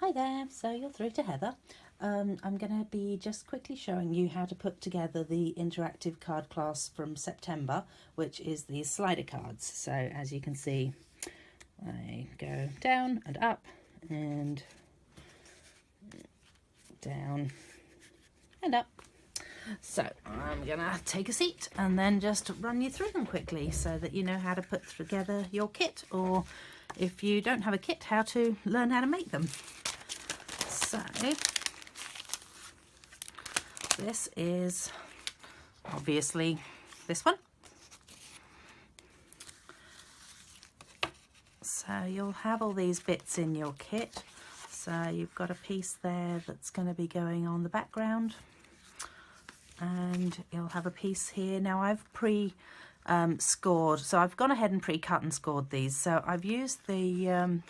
Hi there, so you're through to Heather. I'm going to be just quickly showing you how to put together the interactive card class from September, which is these slider cards. So as you can see, I go down and up and down and up. So I'm going to take a seat and then just run you through them quickly so that you know how to put together your kit, or if you don't have a kit, how to learn how to make them. So this is obviously this one. So you'll have all these bits in your kit. So you've got a piece there that's going to be going on the background, and you'll have a piece here. Now I've scored, so I've gone ahead and pre-cut and scored these. So I've used the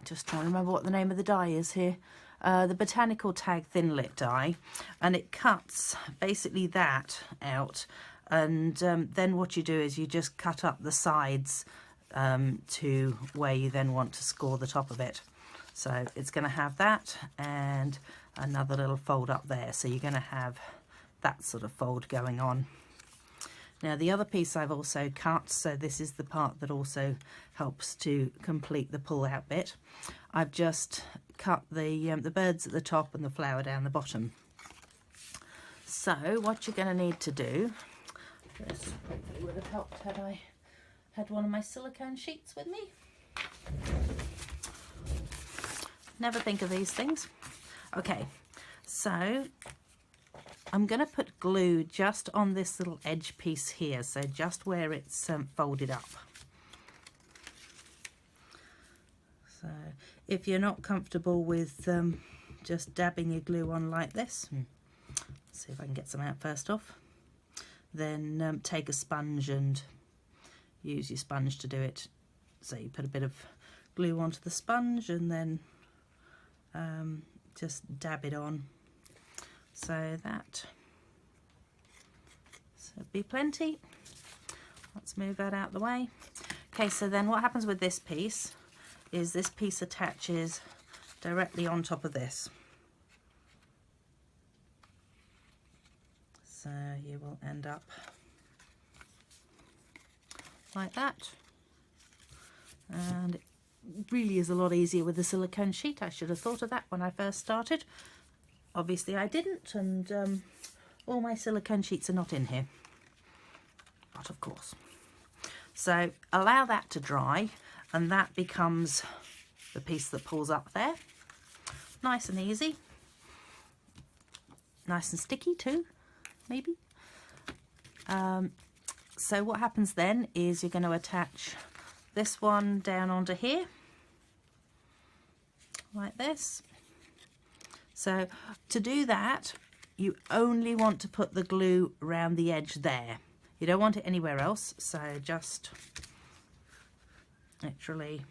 just trying to remember what the name of the die is here, the Botanical Tag Thinlit die, and it cuts basically that out, and then what you do is you just cut up the sides to where you then want to score the top of it. So it's going to have that and another little fold up there, so you're going to have that sort of fold going on. Now the other piece I've also cut, so this is the part that also helps to complete the pull out bit. I've just cut the birds at the top and the flower down the bottom. So what you're going to need to do, this probably would have helped had I had one of my silicone sheets with me. Never think of these things. Okay, so I'm going to put glue just on this little edge piece here, so just where it's folded up. So if you're not comfortable with just dabbing your glue on like this, see if I can get some out first off, then take a sponge and use your sponge to do it. So you put a bit of glue onto the sponge and then just dab it on. So that should be plenty. Let's move that out of the way. Okay, so then what happens with this piece is this piece attaches directly on top of this. So you will end up like that. And it really is a lot easier with the silicone sheet. I should have thought of that when I first started. Obviously I didn't, and all my silicone sheets are not in here, but of course. So allow that to dry, and that becomes the piece that pulls up there. Nice and easy. Nice and sticky too, maybe. So what happens then is you're going to attach this one down onto here, like this. So to do that, you only want to put the glue around the edge there. You don't want it anywhere else, so just literally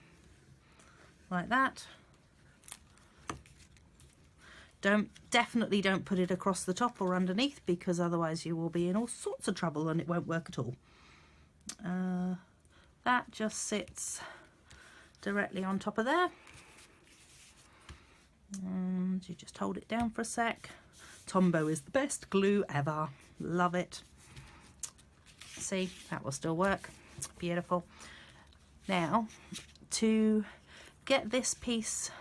like that. Definitely don't put it across the top or underneath, because otherwise you will be in all sorts of trouble and it won't work at all. That just sits directly on top of there. And you just hold it down for a sec. Tombow is the best glue ever. Love it. See, that will still work. Beautiful. Now, to get this piece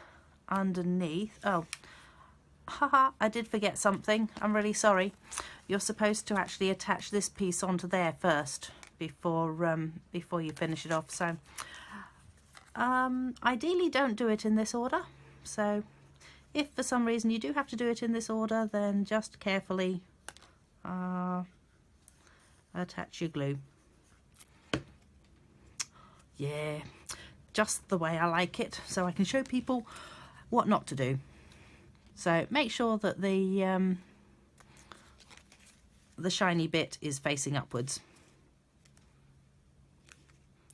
underneath, oh, haha, I did forget something. I'm really sorry. You're supposed to actually attach this piece onto there first before you finish it off. So, ideally don't do it in this order. So if for some reason you do have to do it in this order, then just carefully attach your glue. Yeah, just the way I like it, so I can show people what not to do. So make sure that the shiny bit is facing upwards.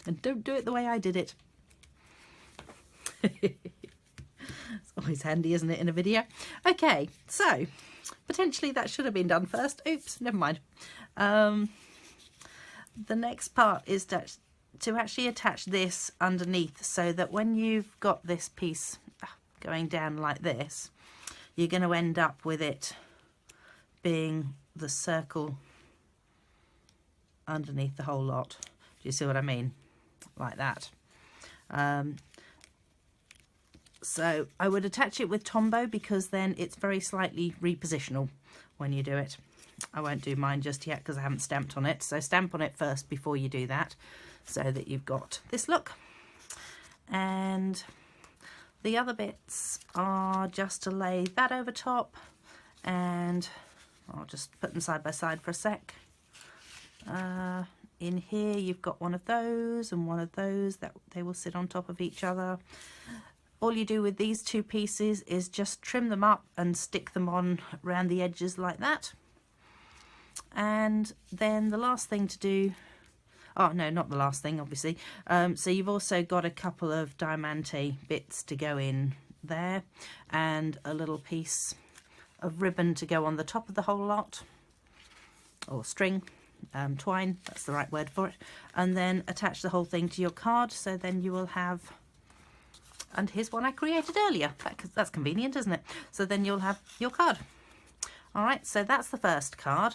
And don't do it the way I did it. It's always handy, isn't it, in a video? Okay, so potentially that should have been done first. Oops, never mind. The next part is to actually attach this underneath, so that when you've got this piece going down like this, you're going to end up with it being the circle underneath the whole lot. Do you see what I mean? Like that. So I would attach it with Tombow, because then it's very slightly repositional when you do it. I won't do mine just yet because I haven't stamped on it. So stamp on it first before you do that, so that you've got this look. And the other bits are just to lay that over top, and I'll just put them side by side for a sec. In here you've got one of those and one of those, that they will sit on top of each other. All you do with these two pieces is just trim them up and stick them on around the edges like that. And then the last thing to do, oh no, not the last thing obviously, so you've also got a couple of diamante bits to go in there, and a little piece of ribbon to go on the top of the whole lot, or string, twine, that's the right word for it, and then attach the whole thing to your card. So then you will have, and here's one I created earlier, that's convenient, isn't it? So then you'll have your card. All right, so that's the first card,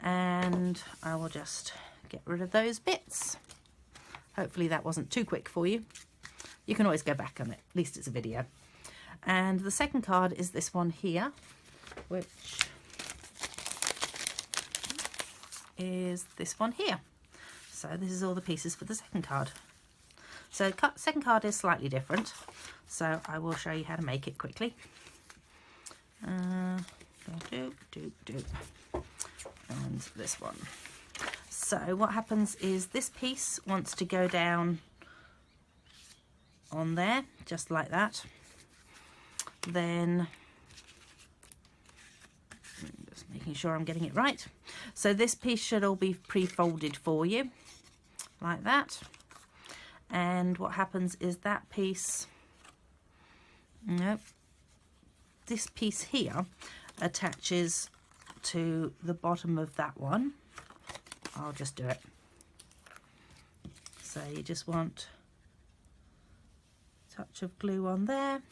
and I will just get rid of those bits. Hopefully that wasn't too quick for you. You can always go back on it, at least it's a video. And the second card is this one here, which is this one here. So this is all the pieces for the second card. So second card is slightly different, so I will show you how to make it quickly. And this one. So what happens is this piece wants to go down on there, just like that. Then, just making sure I'm getting it right. So this piece should all be pre-folded for you, like that. And what happens is that piece, this piece here attaches to the bottom of that one. I'll just do it. So you just want a touch of glue on there,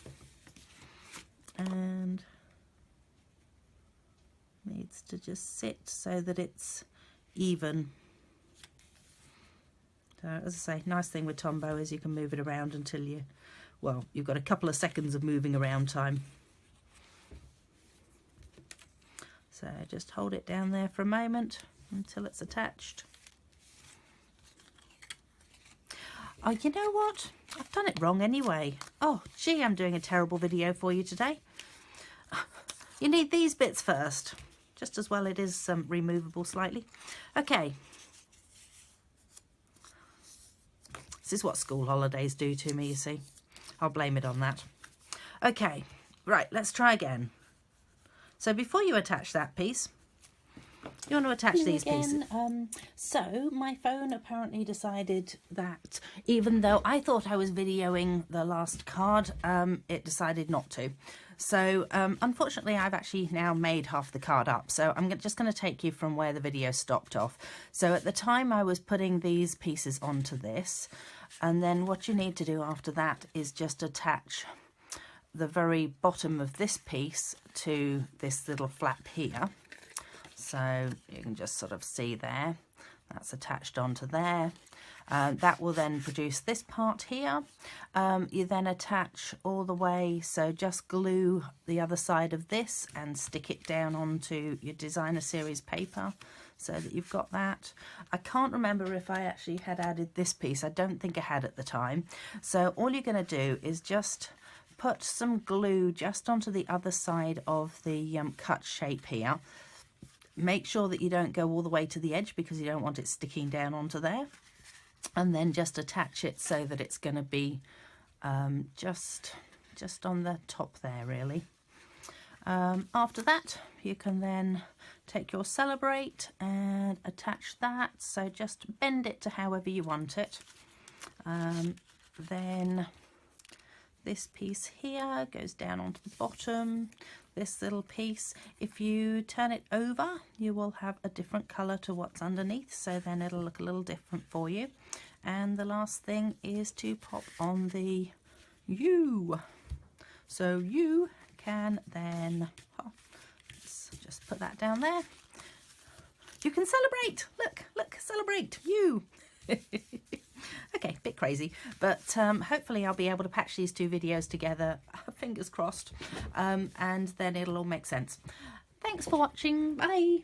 and needs to just sit so that it's even. So as I say, nice thing with Tombow is you can move it around until you, well, you've got a couple of seconds of moving around time. So just hold it down there for a moment until it's attached. Oh, you know what? I've done it wrong anyway. Oh, gee, I'm doing a terrible video for you today. You need these bits first, just as well it is removable slightly. Okay. This is what school holidays do to me, you see. I'll blame it on that. Okay, right, let's try again. So before you attach that piece, you want to attach these pieces. So my phone apparently decided that even though I thought I was videoing the last card, it decided not to. So unfortunately, I've actually now made half the card up. So I'm just going to take you from where the video stopped off. So at the time I was putting these pieces onto this, and then what you need to do after that is just attach the very bottom of this piece to this little flap here. So you can just sort of see there, that's attached onto there. That will then produce this part here. You then attach all the way, so just glue the other side of this and stick it down onto your designer series paper so that you've got that. I can't remember if I actually had added this piece. I don't think I had at the time. So all you're going to do is just put some glue just onto the other side of the cut shape here. Make sure that you don't go all the way to the edge because you don't want it sticking down onto there. And then just attach it so that it's going to be just on the top there, really. After that, you can then take your Celebrate and attach that. So just bend it to however you want it. Then this piece here goes down onto the bottom. This little piece, if you turn it over, you will have a different colour to what's underneath, so then it'll look a little different for you. And the last thing is to pop on the U. So you can then, oh, let's just put that down there. You can celebrate. Look, look, celebrate. You. Okay, a bit crazy, but hopefully I'll be able to patch these two videos together, fingers crossed, and then it'll all make sense. Thanks for watching. Bye.